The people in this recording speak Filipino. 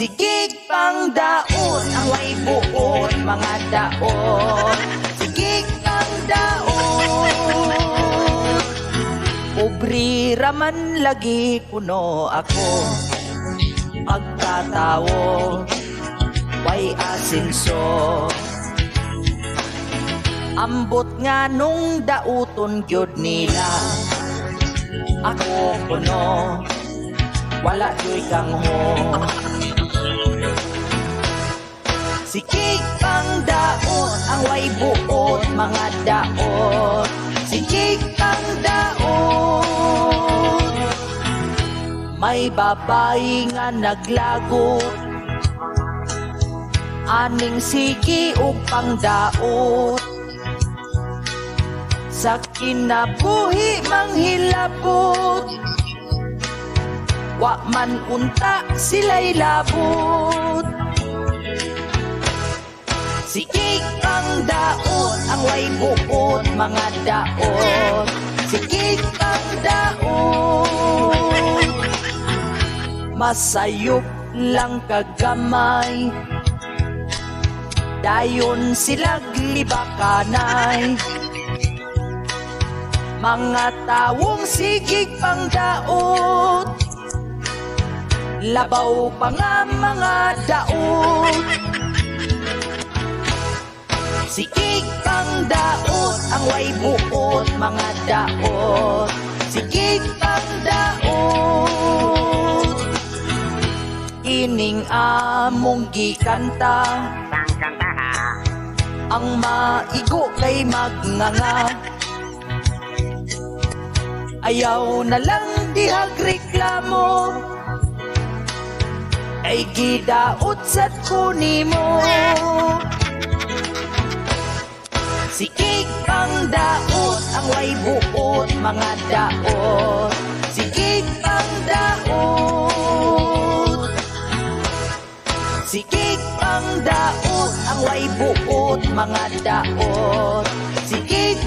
Sigig pang daot ang way buot mga daot. Sigig pang daot. Ubri raman lagi kuno ako. Pagkatawo way asinso. Ambot nga nung dauton gyud nila. Ako kuno wala joy kang ho. Sikig pang daot ang way buot mga daot. Sikig pang daot. May babae nga naglagot. Aning sigi ug pangdaot. Sa kinabuhi manghilabot. Wa man unta sila'y labot. Sikig pang daot ang way buot mga daot. Sikig pang daot. Masayop lang kagamay. Dayon silag libakanay. Mga tawong sigig pang daot. Labaw pa nga mga daot. Sikig pang daot ang way buot mga daot. Sikig pang daot. Ining among gikanta. Ang maigo kay magnganga. Ayaw na lang dihag reklamo. Ay gidaot sad kunimo. Sikig pang daot ang way buot mga daot. Sikig pang daot. Sikig pang daot ang way buot mga daot. Sikig